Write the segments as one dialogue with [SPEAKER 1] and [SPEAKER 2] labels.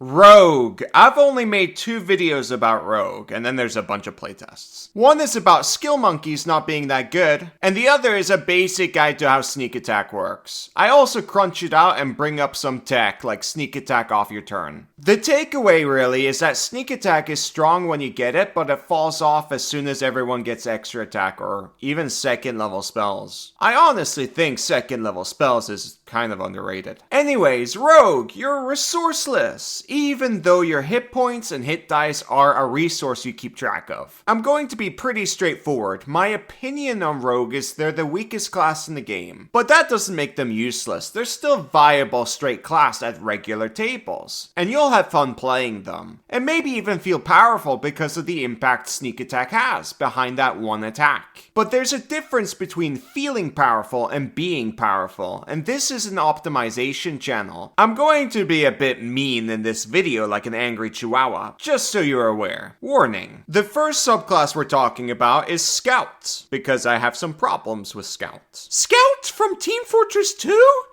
[SPEAKER 1] Rogue. I've only made 2 videos about Rogue, and then there's a bunch of playtests. One is about skill monkeys not being that good, and the other is a basic guide to how sneak attack works. I also crunch it out and bring up some tech, like sneak attack off your turn. The takeaway really is that sneak attack is strong when you get it, but it falls off as soon as everyone gets extra attack or even second level spells. I honestly think second level spells is kind of underrated. Anyways, Rogue, you're resourceless, even though your hit points and hit dice are a resource you keep track of. I'm going to be pretty straightforward. My opinion on Rogue is they're the weakest class in the game, but that doesn't make them useless. They're still viable straight class at regular tables, and you'll have fun playing them, and maybe even feel powerful because of the impact sneak attack has behind that one attack. But there's a difference between feeling powerful and being powerful, and this is an optimization channel. I'm going to be a bit mean in this video like an angry chihuahua, just so you're aware. Warning. The first subclass we're talking about is Scout, because I have some problems with Scout. Scout from Team Fortress 2?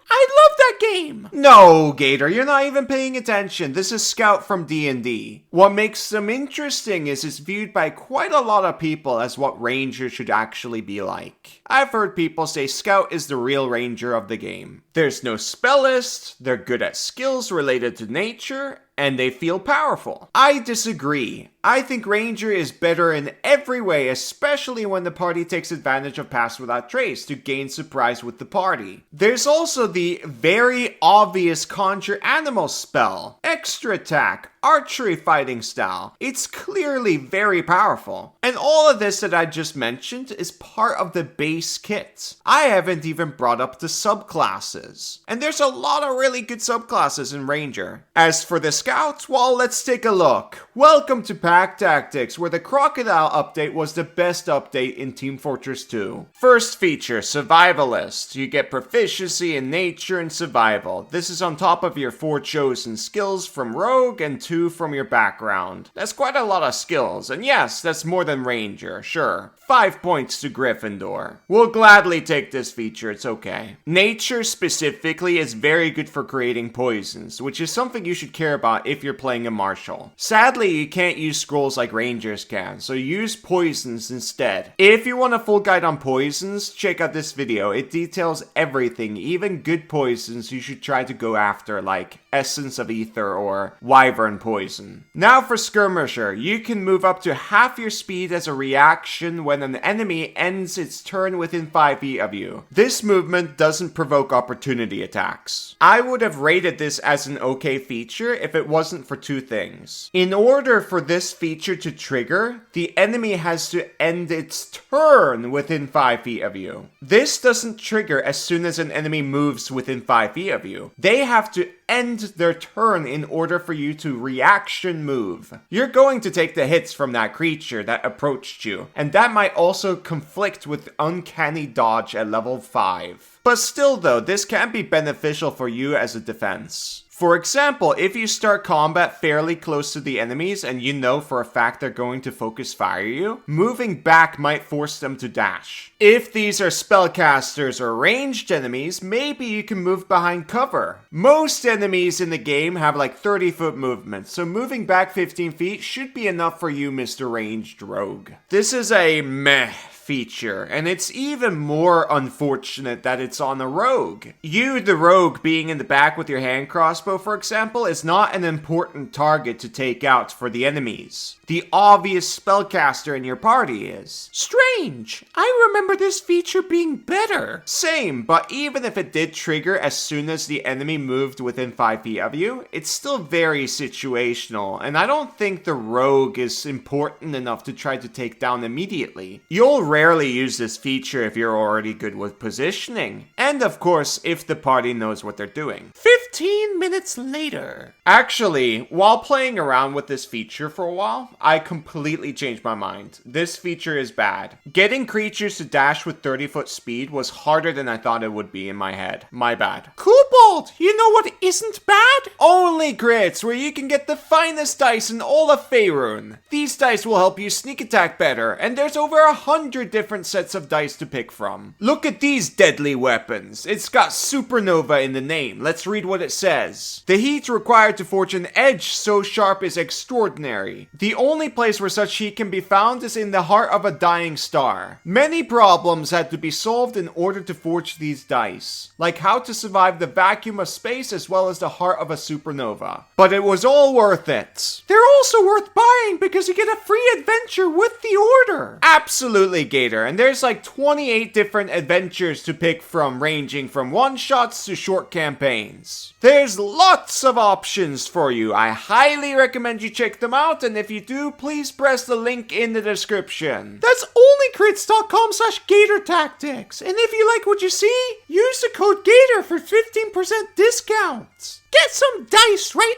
[SPEAKER 1] I love that game! No, Gator, you're not even paying attention. This is Scout from D&D. What makes them interesting is it's viewed by quite a lot of people as what Ranger should actually be like. I've heard people say Scout is the real Ranger of the game. There's no spell list, they're good at skills related to nature, and they feel powerful. I disagree. I think Ranger is better in every way, especially when the party takes advantage of Pass Without Trace to gain surprise with the party. There's also the very obvious Conjure Animal spell, Extra Attack, Archery Fighting Style. It's clearly very powerful. And all of this that I just mentioned is part of the base kit. I haven't even brought up the subclasses. And there's a lot of really good subclasses in Ranger. As for the Scouts, well, let's take a look. Welcome to Pack Tactics, where the Crocodile update was the best update in Team Fortress 2. First feature, Survivalist. You get proficiency in nature and survival. This is on top of your 4 chosen skills from Rogue and 2 from your background. That's quite a lot of skills, and yes, that's more than Ranger, sure. 5 points to Gryffindor. We'll gladly take this feature, it's okay. Nature specifically is very good for creating poisons, which is something you should care about if you're playing a martial. Sadly, you can't use scrolls like Rangers can, so use poisons instead. If you want a full guide on poisons, check out this video. It details everything, even good poisons you should try to go after, like Essence of Ether or Wyvern Poison. Now for Skirmisher, you can move up to half your speed as a reaction when an enemy ends its turn within 5 feet of you. This movement doesn't provoke opportunity attacks. I would have rated this as an okay feature if it wasn't for 2 things. In order for this feature to trigger, the enemy has to end its turn within 5 feet of you. This doesn't trigger as soon as an enemy moves within 5 feet of you. They have to end their turn in order for you to reaction move. You're going to take the hits from that creature that approached you, and that might also conflict with Uncanny Dodge at level 5. But still though, this can be beneficial for you as a defense. For example, if you start combat fairly close to the enemies and you know for a fact they're going to focus fire you, moving back might force them to dash. If these are spellcasters or ranged enemies, maybe you can move behind cover. Most enemies in the game have like 30-foot movement, so moving back 15 feet should be enough for you, Mr. Ranged Rogue. This is a meh feature, and it's even more unfortunate that it's on a rogue. You, the rogue, being in the back with your hand crossbow, for example, is not an important target to take out for the enemies. The obvious spellcaster in your party is. Strange! I remember this feature being better. Same, but even if it did trigger as soon as the enemy moved within 5 feet of you, it's still very situational, and I don't think the rogue is important enough to try to take down immediately. You'll rarely use this feature if you're already good with positioning. And of course, if the party knows what they're doing. 15 minutes later. Actually, while playing around with this feature for a while, I completely changed my mind. This feature is bad. Getting creatures to dash with 30-foot speed was harder than I thought it would be in my head. My bad. Kobold! You know what isn't bad? Only crits, where you can get the finest dice in all of Faerun. These dice will help you sneak attack better, and there's over 100 different sets of dice to pick from. Look at these deadly weapons. happens. It's got supernova in the name. Let's read what it says. The heat required to forge an edge so sharp is extraordinary. The only place where such heat can be found is in the heart of a dying star. Many problems had to be solved in order to forge these dice, like how to survive the vacuum of space as well as the heart of a supernova. But it was all worth it. They're also worth buying because you get a free adventure with the order. Absolutely, Gator, and there's like 28 different adventures to pick from, ranging from one-shots to short campaigns. There's lots of options for you. I highly recommend you check them out, and if you do, please press the link in the description. That's onlycrits.com/GatorTactics, and if you like what you see, use the code GATOR for 15% discounts. Get some dice right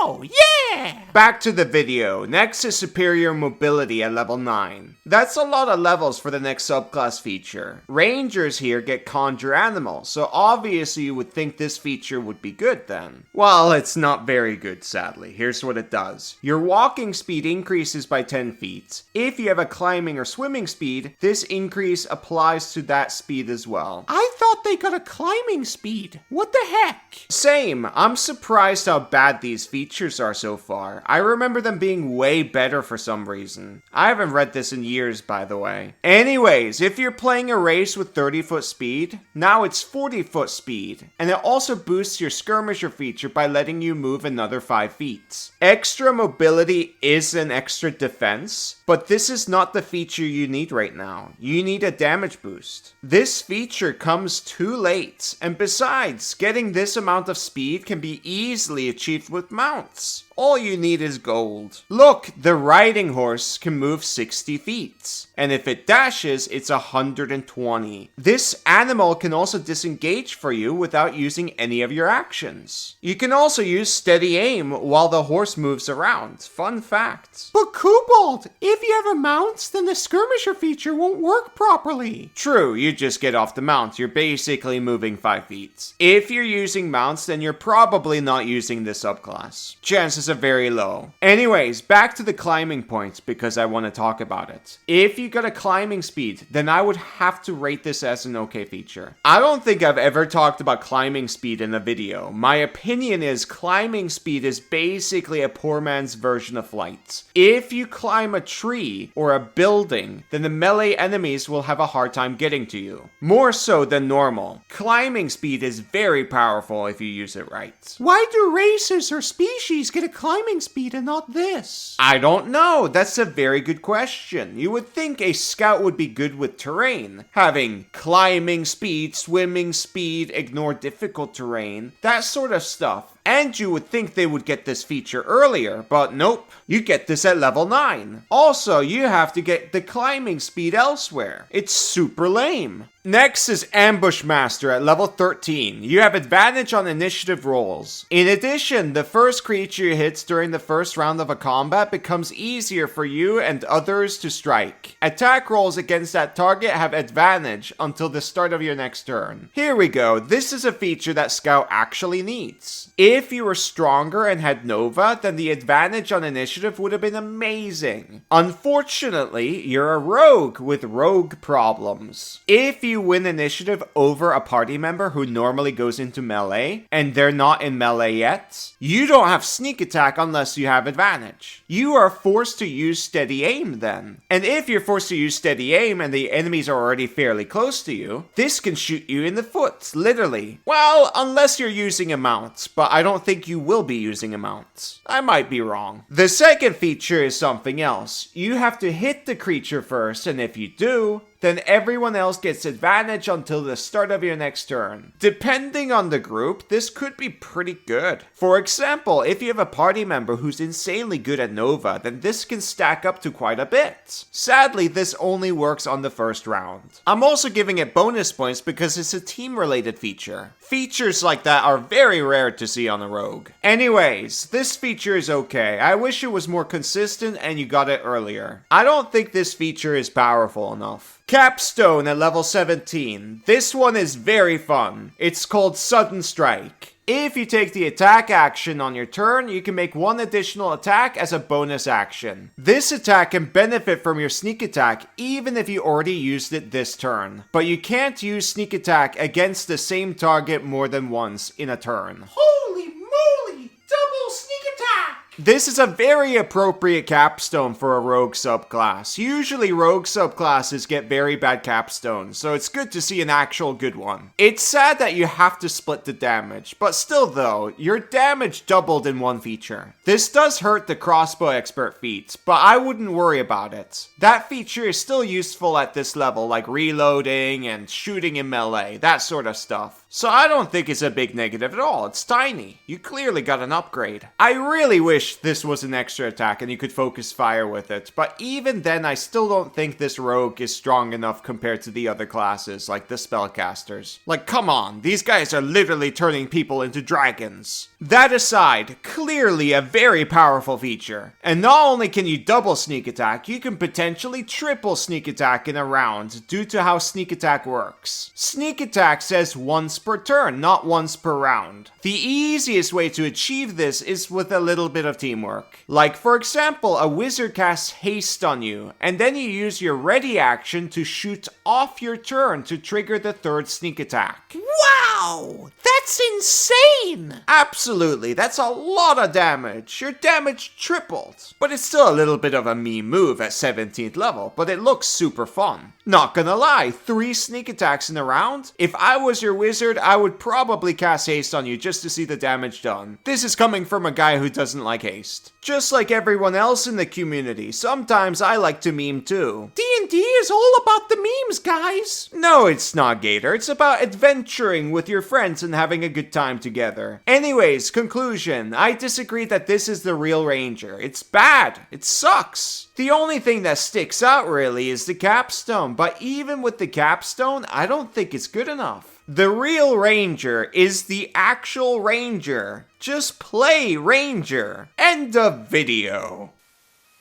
[SPEAKER 1] now! Yeah! Back to the video. Next is superior mobility at level 9. That's a lot of levels for the next subclass feature. Rangers here get conjure animals, so obviously you would think this feature would be good then. Well, it's not very good, sadly. Here's what it does. Your walking speed increases by 10 feet. If you have a climbing or swimming speed, this increase applies to that speed as well. I thought they got a climbing speed. What the heck? Same. I'm surprised how bad these features are so far. I remember them being way better for some reason. I haven't read this in years, by the way. Anyways, if you're playing a race with 30-foot speed, now it's 40-foot speed, and it also boosts your skirmisher feature by letting you move another 5 feet. Extra mobility is an extra defense, but this is not the feature you need right now. You need a damage boost. This feature comes too late, and besides, getting this amount of speed can be easily achieved with mounts. All you need is gold. Look, the riding horse can move 60 feet, and if it dashes, it's 120. This animal can also disengage for you without using any of your actions. You can also use steady aim while the horse moves around. Fun fact. But Kobold, if you have a mount, then the skirmisher feature won't work properly. True, you just get off the mount. You're basically moving 5 feet. If you're using mounts, then you're probably not using this subclass. Chances are very low. Anyways, back to the climbing points because I want to talk about it. If you got a climbing speed, then I would have to rate this as an okay feature. I don't think I've ever talked about climbing speed in a video. My opinion is climbing speed is basically a poor man's version of flight. If you climb a tree or a building, then the melee enemies will have a hard time getting to you. More so than normal. Climbing speed is very powerful if you use it right. Why do races or species get a climbing speed and not this? I don't know. That's a very good question. You would think a scout would be good with terrain. Having climbing speed, swimming speed, ignore difficult terrain, that sort of stuff. And you would think they would get this feature earlier, but nope. You get this at level 9. Also, you have to get the climbing speed elsewhere. It's super lame. Next is Ambush Master at level 13. You have advantage on initiative rolls. In addition, the first creature you hit during the first round of a combat becomes easier for you and others to strike. Attack rolls against that target have advantage until the start of your next turn. Here we go. This is a feature that Scout actually needs. If you were stronger and had Nova, then the advantage on initiative would have been amazing. Unfortunately, you're a rogue with rogue problems. If you win initiative over a party member who normally goes into melee, and they're not in melee yet, you don't have sneak attack unless you have advantage. You are forced to use steady aim then. And if you're forced to use steady aim and the enemies are already fairly close to you, this can shoot you in the foot, literally. Well, unless you're using a mount, but I don't think you will be using a mount. I might be wrong. The second feature is something else. You have to hit the creature first, and if you do, then everyone else gets advantage until the start of your next turn. Depending on the group, this could be pretty good. For example, if you have a party member who's insanely good at Nova, then this can stack up to quite a bit. Sadly, this only works on the first round. I'm also giving it bonus points because it's a team-related feature. Features like that are very rare to see on a rogue. Anyways, this feature is okay. I wish it was more consistent and you got it earlier. I don't think this feature is powerful enough. Capstone at level 17. This one is very fun. It's called Sudden Strike. If you take the attack action on your turn, you can make one additional attack as a bonus action. This attack can benefit from your sneak attack even if you already used it this turn. But you can't use sneak attack against the same target more than once in a turn.
[SPEAKER 2] Holy moly! Double sneak attack!
[SPEAKER 1] This is a very appropriate capstone for a rogue subclass. Usually rogue subclasses get very bad capstones, so it's good to see an actual good one. It's sad that you have to split the damage, but still though, your damage doubled in one feature. This does hurt the crossbow expert feat, but I wouldn't worry about it. That feature is still useful at this level, like reloading and shooting in melee, that sort of stuff. So I don't think it's a big negative at all, it's tiny. You clearly got an upgrade. I really wish this was an extra attack and you could focus fire with it, but even then I still don't think this rogue is strong enough compared to the other classes, like the spellcasters. Like, come on, these guys are literally turning people into dragons. That aside, clearly a very powerful feature. And not only can you double sneak attack, you can potentially triple sneak attack in a round due to how sneak attack works. Sneak attack says once per turn, not once per round. The easiest way to achieve this is with a little bit of teamwork. Like, for example, a wizard casts haste on you, and then you use your ready action to shoot off your turn to trigger the third sneak attack.
[SPEAKER 2] Wow! That's insane!
[SPEAKER 1] Absolutely, that's a lot of damage. Your damage tripled. But it's still a little bit of a meme move at 17th level, but it looks super fun. Not gonna lie, 3 sneak attacks in a round? If I was your wizard, I would probably cast haste on you just to see the damage done. This is coming from a guy who doesn't like haste. Just like everyone else in the community, sometimes I like to meme too.
[SPEAKER 2] D&D is all about the memes, guys!
[SPEAKER 1] No, it's not, Gator. It's about adventuring with your friends and having a good time together. Anyways, conclusion. I disagree that this is the real Ranger. It's bad. It sucks. The only thing that sticks out really is the capstone, but even with the capstone, I don't think it's good enough. The real Ranger is the actual Ranger. Just play Ranger. End of video.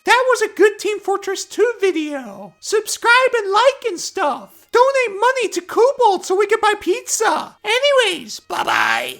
[SPEAKER 2] That was a good Team Fortress 2 video. Subscribe and like and stuff. Donate money to Kobold so we can buy pizza. Anyways, bye-bye.